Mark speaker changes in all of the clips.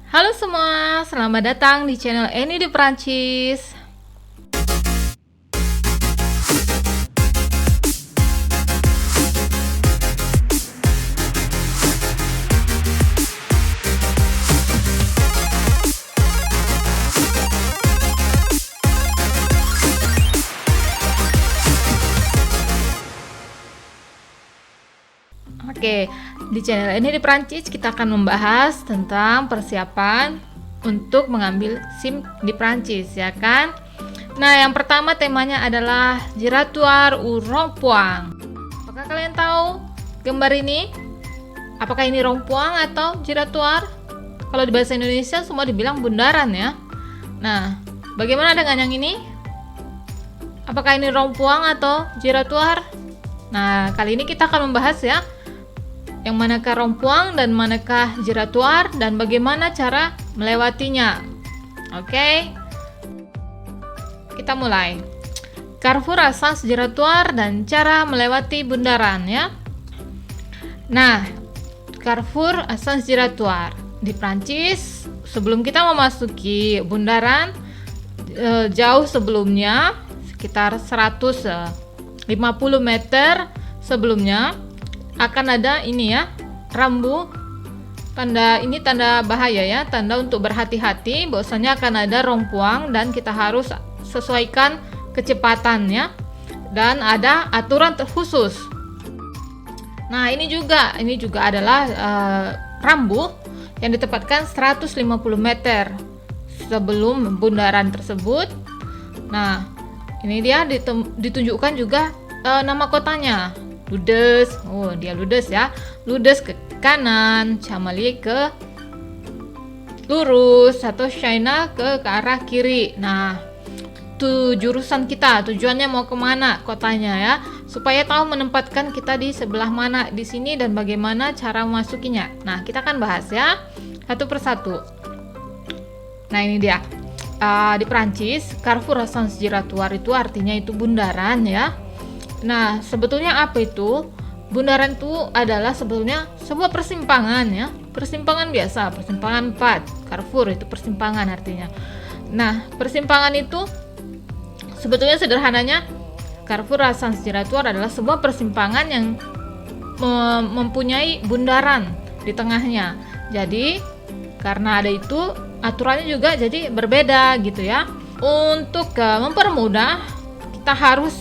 Speaker 1: Halo semua, selamat datang di channel Eni di Perancis. Oke, di channel ini di Prancis kita akan membahas tentang persiapan untuk mengambil SIM di Prancis, ya kan? Nah, yang pertama temanya adalah giratoire ou rond-point. Apakah kalian tahu gambar ini? Apakah ini rond-point atau giratoire? Kalau di bahasa Indonesia semua dibilang bundaran ya. Nah, bagaimana dengan yang ini? Apakah ini rond-point atau giratoire? Nah, kali ini kita akan membahas ya, yang manakah rond-point dan manakah giratoire dan bagaimana cara melewatinya. Oke, kita mulai. Carrefour à sens giratoire dan cara melewati bundaran ya. Nah, Carrefour à sens giratoire di Prancis, sebelum kita memasuki bundaran, jauh sebelumnya sekitar 150 meter sebelumnya akan ada ini ya, rambu tanda, ini tanda bahaya ya, tanda untuk berhati-hati bahwasanya akan ada rond-point dan kita harus sesuaikan kecepatannya dan ada aturan khusus. Nah, ini juga adalah rambu yang ditempatkan 150 meter sebelum bundaran tersebut. Nah, ini dia ditunjukkan juga nama kotanya. Ludes, oh dia Ludes ya, Ludes ke kanan, Chamalier ke lurus, atau China ke arah kiri. Nah, itu jurusan kita, tujuannya mau kemana kotanya ya, supaya tahu menempatkan kita di sebelah mana di sini dan bagaimana cara memasukinya. Nah, kita akan bahas ya satu persatu. Nah, ini dia. Di Prancis, Carrefour à sens giratoire itu artinya itu bundaran ya. Nah, sebetulnya apa itu? Bundaran itu adalah sebetulnya sebuah persimpangan ya. Persimpangan biasa, persimpangan 4. Carrefour itu persimpangan artinya. Nah, persimpangan itu sebetulnya sederhananya Carrefour à sens giratoire adalah sebuah persimpangan yang mempunyai bundaran di tengahnya. Jadi, karena ada itu, aturannya juga jadi berbeda gitu ya. Untuk mempermudah, kita harus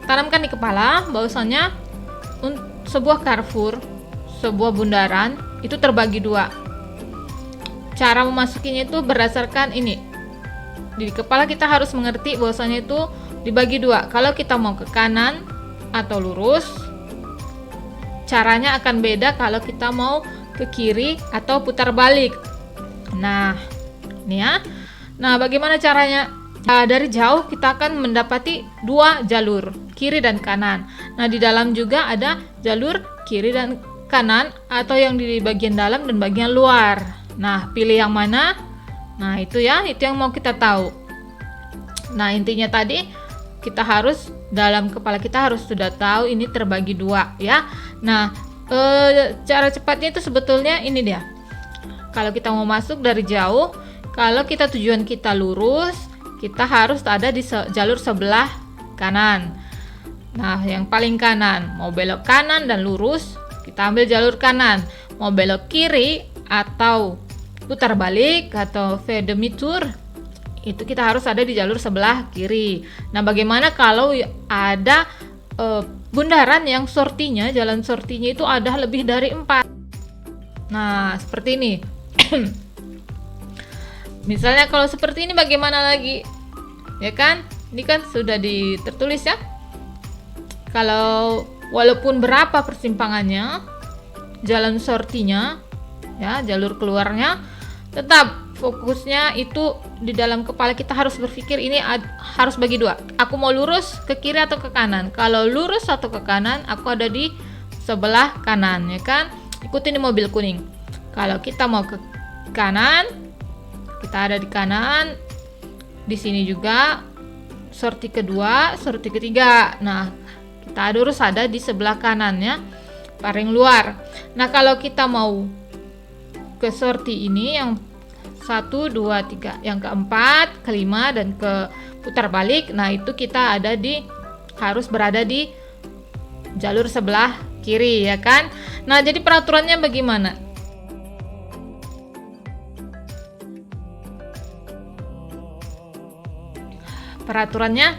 Speaker 1: tanamkan di kepala bahwasanya sebuah carrefour, sebuah bundaran itu terbagi dua. Cara memasukinya itu berdasarkan ini. Di kepala kita harus mengerti bahwasanya itu dibagi dua. Kalau kita mau ke kanan atau lurus, caranya akan beda kalau kita mau ke kiri atau putar balik. Nah, ini ya. Nah, bagaimana caranya? Dari jauh kita akan mendapati dua jalur, kiri dan kanan. Nah, di dalam juga ada jalur kiri dan kanan, atau yang di bagian dalam dan bagian luar. Nah, pilih yang mana? Nah, itu ya, itu yang mau kita tahu. Nah, intinya tadi kita harus, dalam kepala kita harus sudah tahu ini terbagi dua ya. Nah, cara cepatnya itu sebetulnya ini dia. Kalau kita mau masuk dari jauh, kalau kita tujuan kita lurus, kita harus ada di jalur sebelah kanan. Nah, yang paling kanan, mau belok kanan dan lurus, kita ambil jalur kanan. Mau belok kiri atau putar balik atau faire demi-tour, itu kita harus ada di jalur sebelah kiri. Nah, bagaimana kalau ada bundaran yang sortinya, jalan sortinya itu ada lebih dari 4? Nah, seperti ini. Misalnya kalau seperti ini bagaimana lagi? Ya kan? Ini kan sudah tertulis ya. Kalau walaupun berapa persimpangannya, jalan sortinya, ya, jalur keluarnya, tetap fokusnya itu di dalam kepala kita harus berpikir ini harus bagi dua. Aku mau lurus ke kiri atau ke kanan? Kalau lurus atau ke kanan, aku ada di sebelah kanan, ya kan? Ikutin di mobil kuning. Kalau kita mau ke kanan, kita ada di kanan. Di sini juga sorti kedua, sorti ketiga. Nah, kita harus ada di sebelah kanannya, paling luar. Nah, kalau kita mau ke sorti ini yang 1, 2, 3, yang keempat, kelima, dan ke putar balik. Nah, itu kita harus berada di jalur sebelah kiri, ya kan? Nah, jadi peraturannya bagaimana? Peraturannya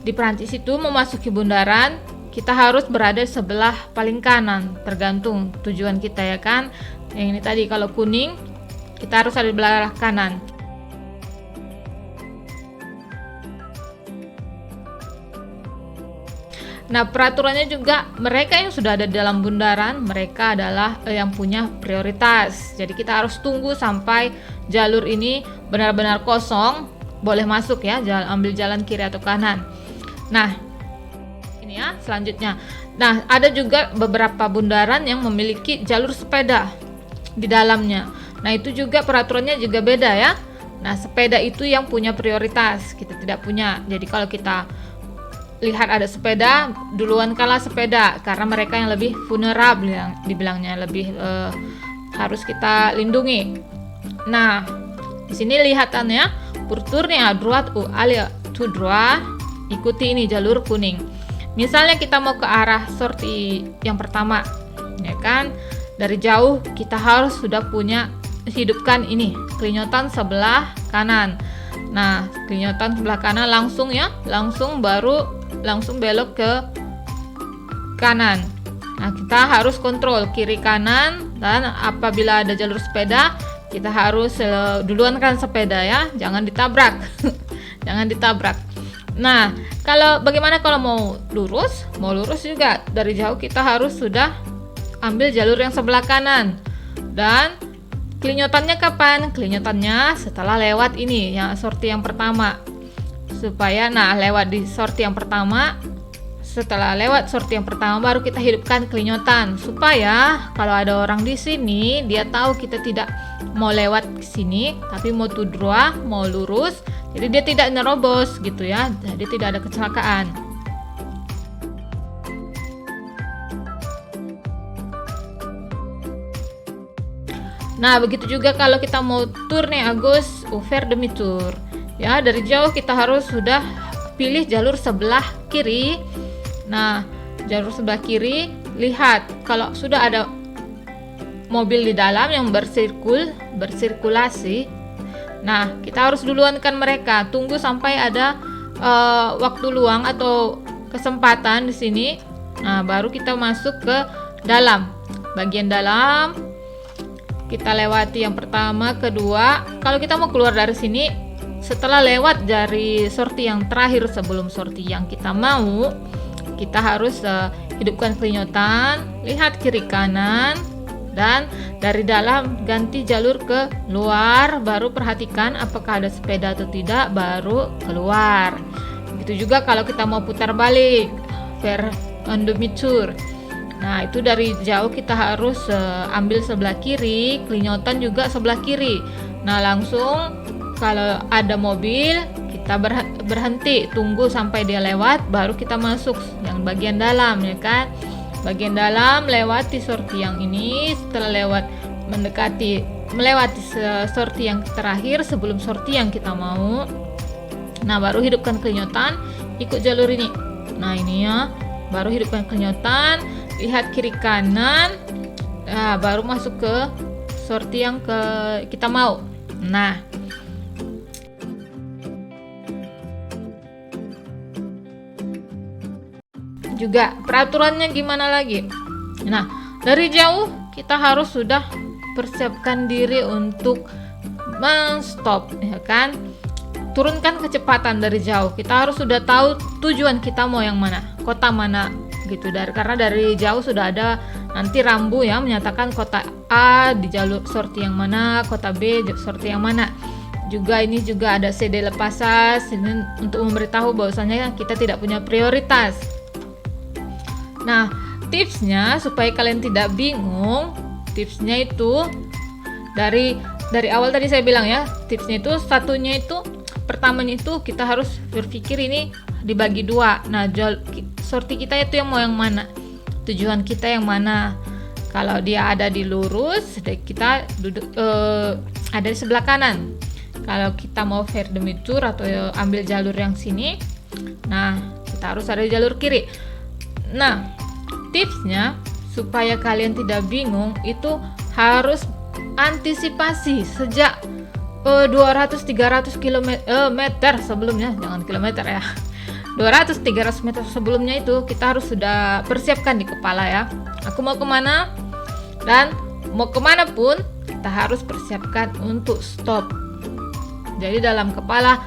Speaker 1: di Prancis itu memasuki bundaran kita harus berada di sebelah paling kanan, tergantung tujuan kita, ya kan? Yang ini tadi kalau kuning kita harus ada di belah kanan. Nah, peraturannya juga mereka yang sudah ada di dalam bundaran, mereka adalah yang punya prioritas. Jadi kita harus tunggu sampai jalur ini benar-benar kosong, boleh masuk ya, ambil jalan kiri atau kanan. Nah, ini ya selanjutnya. Nah, ada juga beberapa bundaran yang memiliki jalur sepeda di dalamnya. Nah, itu juga peraturannya juga beda ya. Nah, sepeda itu yang punya prioritas, kita tidak punya. Jadi kalau kita lihat ada sepeda, duluan kalah sepeda, karena mereka yang lebih vulnerable, yang dibilangnya lebih harus kita lindungi. Nah, di sini lihatannya pour tourner à droite ou aller tout droit, ikuti ini jalur kuning. Misalnya kita mau ke arah sorti yang pertama, ya kan? Dari jauh kita harus sudah punya hidupkan ini kelinyotan sebelah kanan. Nah, kelinyotan sebelah kanan langsung ya, langsung belok ke kanan. Nah, kita harus kontrol kiri kanan, dan apabila ada jalur sepeda kita harus duluan kan sepeda ya, jangan ditabrak. Jangan ditabrak. Nah, bagaimana kalau mau lurus? Mau lurus juga dari jauh kita harus sudah ambil jalur yang sebelah kanan. Dan kelinyotannya kapan? Kelinyotannya setelah lewat ini yang sorti yang pertama. Supaya lewat di sorti yang pertama, setelah lewat sorti yang pertama baru kita hidupkan kelinyotan, supaya kalau ada orang di sini dia tahu kita tidak mau lewat ke sini tapi mau tout droit, mau lurus. Jadi dia tidak nerobos gitu ya. Jadi tidak ada kecelakaan. Nah, begitu juga kalau kita mau tourner à gauche ou faire demi-tour. Ya, dari jauh kita harus sudah pilih jalur sebelah kiri. Nah, jalur sebelah kiri, lihat kalau sudah ada mobil di dalam yang bersirkulasi. Nah, kita harus duluankan mereka, tunggu sampai ada waktu luang atau kesempatan di sini. Nah, baru kita masuk ke dalam. Bagian dalam kita lewati yang pertama, kedua. Kalau kita mau keluar dari sini, setelah lewat dari sorti yang terakhir sebelum sorti yang kita mau, kita harus hidupkan kelinyotan, lihat kiri kanan, dan dari dalam ganti jalur ke luar, baru perhatikan apakah ada sepeda atau tidak, baru keluar. Begitu juga kalau kita mau putar balik, faire un demi-tour. Nah, itu dari jauh kita harus ambil sebelah kiri, kelinyotan juga sebelah kiri. Nah, langsung kalau ada mobil kita berhenti, tunggu sampai dia lewat, baru kita masuk yang bagian dalam, ya kan? Bagian dalam lewati sorti yang ini, setelah melewati sorti yang terakhir sebelum sorti yang kita mau. Nah, baru hidupkan kelinyotan, ikut jalur ini. Nah, ini ya, baru hidupkan kelinyotan, lihat kiri kanan, baru masuk ke sorti yang kita mau. Nah, juga peraturannya gimana lagi? Nah, dari jauh kita harus sudah persiapkan diri untuk men-stop, ya kan? Turunkan kecepatan dari jauh. Kita harus sudah tahu tujuan kita mau yang mana, kota mana gitu. Karena dari jauh sudah ada nanti rambu ya menyatakan kota A di jalur sorti yang mana, kota B sorti yang mana. Ini juga ada CD lepasas ini untuk memberitahu bahwasanya kita tidak punya prioritas. Nah, tipsnya supaya kalian tidak bingung, tipsnya itu dari awal tadi saya bilang ya, tipsnya itu pertamanya itu kita harus berpikir ini dibagi dua. Nah, sorti kita itu yang mau yang mana, tujuan kita yang mana. Kalau dia ada di lurus, kita duduk ada di sebelah kanan. Kalau kita mau faire demi-tour atau ambil jalur yang sini, nah kita harus ada di jalur kiri. Nah, tipsnya supaya kalian tidak bingung itu harus antisipasi sejak 200-300 meter sebelumnya, jangan kilometer ya. 200-300 meter sebelumnya itu kita harus sudah persiapkan di kepala ya. Aku mau kemana dan mau kemana pun kita harus persiapkan untuk stop. Jadi dalam kepala,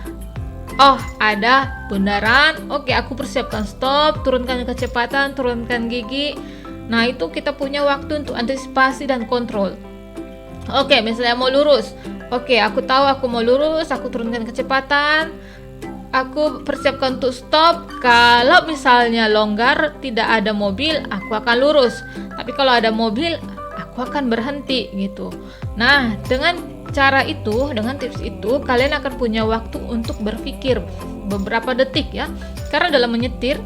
Speaker 1: oh ada bundaran, oke aku persiapkan stop, turunkan kecepatan, turunkan gigi. Nah itu kita punya waktu untuk antisipasi dan kontrol. Oke, misalnya mau lurus, oke aku tahu aku mau lurus, aku turunkan kecepatan, aku persiapkan untuk stop. Kalau misalnya longgar, tidak ada mobil, aku akan lurus. Tapi kalau ada mobil, aku akan berhenti gitu. Nah dengan cara itu, dengan tips itu, kalian akan punya waktu untuk berpikir beberapa detik ya. Karena dalam menyetir,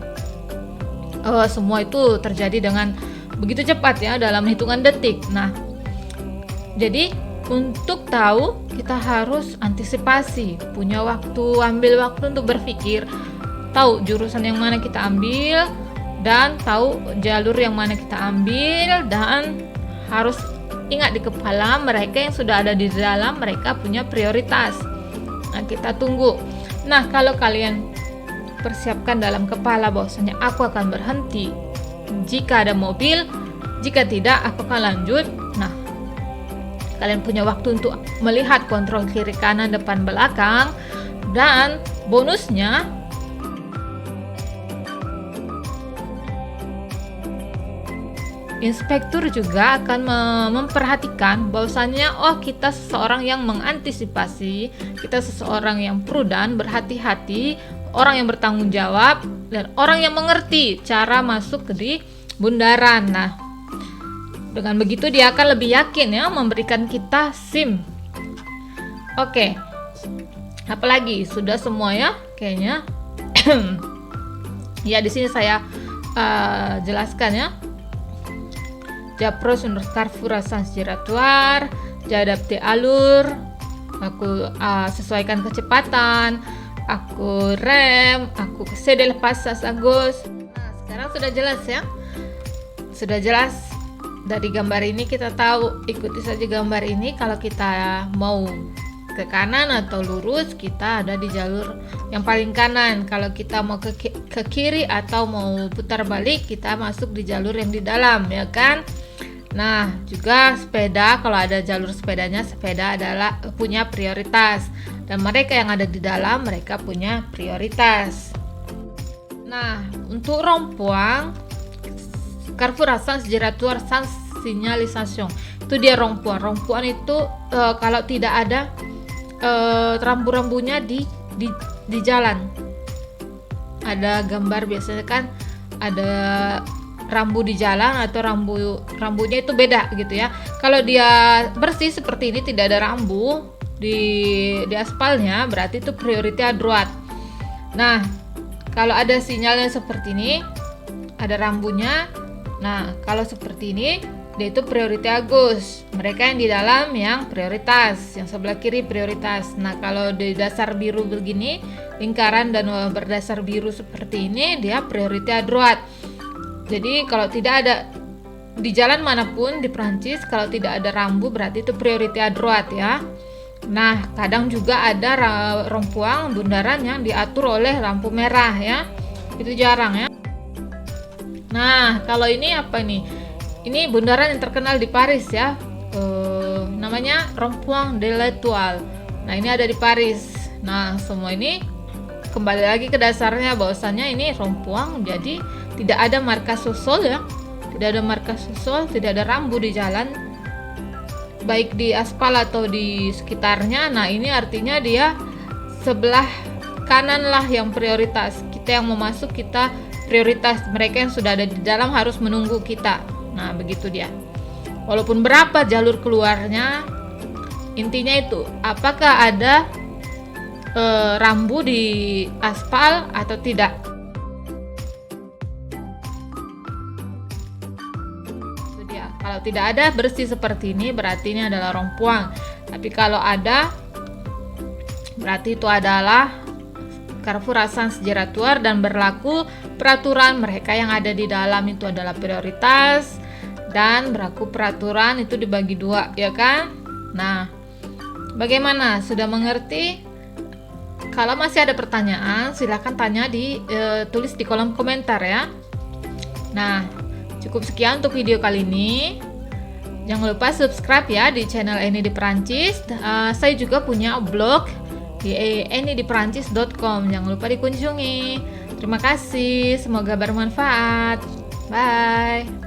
Speaker 1: semua itu terjadi dengan begitu cepat ya, dalam hitungan detik. Nah, jadi untuk tahu kita harus antisipasi, punya waktu, ambil waktu untuk berpikir, tahu jurusan yang mana kita ambil, dan tahu jalur yang mana kita ambil, dan harus ingat di kepala mereka yang sudah ada di dalam, mereka punya prioritas. Nah, kita tunggu. Nah, kalau kalian persiapkan dalam kepala bahwasanya aku akan berhenti jika ada mobil, jika tidak aku akan lanjut. Nah, kalian punya waktu untuk melihat kontrol kiri kanan depan belakang, dan bonusnya inspektur juga akan memperhatikan bahwasannya kita seseorang yang mengantisipasi, kita seseorang yang prudent, berhati-hati, orang yang bertanggung jawab, dan orang yang mengerti cara masuk ke di bundaran. Nah, dengan begitu dia akan lebih yakin ya memberikan kita SIM. Oke. Apalagi sudah semua ya kayaknya. Ya di sini saya jelaskan ya. J'approche un carrefour à sens giratoire, j'adapte alur, aku sesuaikan kecepatan, aku rem, aku cede le passage à gauche. Nah, sekarang sudah jelas ya. Sudah jelas. Dari gambar ini kita tahu, ikuti saja gambar ini. Kalau kita mau ke kanan atau lurus, kita ada di jalur yang paling kanan. Kalau kita mau ke kiri atau mau putar balik, kita masuk di jalur yang di dalam, ya kan? Nah, juga sepeda, kalau ada jalur sepedanya, sepeda adalah punya prioritas, dan mereka yang ada di dalam, mereka punya prioritas. Nah, untuk rompuang, carrefour à sens giratoire sans signalisation, itu dia rompuan. Rompuan itu kalau tidak ada rambu-rambunya di jalan, ada gambar biasanya kan ada rambu di jalan atau rambunya itu beda gitu ya. Kalau dia bersih seperti ini, tidak ada rambu di aspalnya, berarti itu prioritas droite. Nah, kalau ada sinyalnya seperti ini, ada rambunya. Nah, kalau seperti ini, dia itu prioritas gauche. Mereka yang di dalam yang prioritas, yang sebelah kiri prioritas. Nah, kalau di dasar biru begini, lingkaran dan berdasar biru seperti ini, dia prioritas droite. Jadi kalau tidak ada di jalan manapun di Prancis, kalau tidak ada rambu berarti itu prioritas droite ya. Nah, kadang juga ada rompuang bundaran yang diatur oleh lampu merah ya. Itu jarang ya. Nah, kalau ini apa nih? Ini bundaran yang terkenal di Paris ya. Namanya rompuang de l'Étoile. Nah, ini ada di Paris. Nah, semua ini kembali lagi ke dasarnya bahwasannya ini rompuang, jadi tidak ada marka sosol ya. Tidak ada marka sosol, tidak ada rambu di jalan, baik di aspal atau di sekitarnya. Nah, ini artinya dia sebelah kanan lah yang prioritas. Kita yang mau masuk, kita prioritas. Mereka yang sudah ada di dalam harus menunggu kita. Nah, begitu dia. Walaupun berapa jalur keluarnya, intinya itu, apakah ada rambu di aspal atau tidak. Itu dia. Kalau tidak ada bersih seperti ini, berarti ini adalah rompuang. Tapi kalau ada, berarti itu adalah Carrefour Asans Geratuar, dan berlaku peraturan mereka yang ada di dalam itu adalah prioritas, dan berlaku peraturan itu dibagi 2, ya kan? Nah, bagaimana? Sudah mengerti? Kalau masih ada pertanyaan, silahkan tanya tulis di kolom komentar ya. Nah, cukup sekian untuk video kali ini. Jangan lupa subscribe ya di channel Eni di Perancis. Saya juga punya blog di enidiperancis.com. Jangan lupa dikunjungi. Terima kasih, semoga bermanfaat. Bye.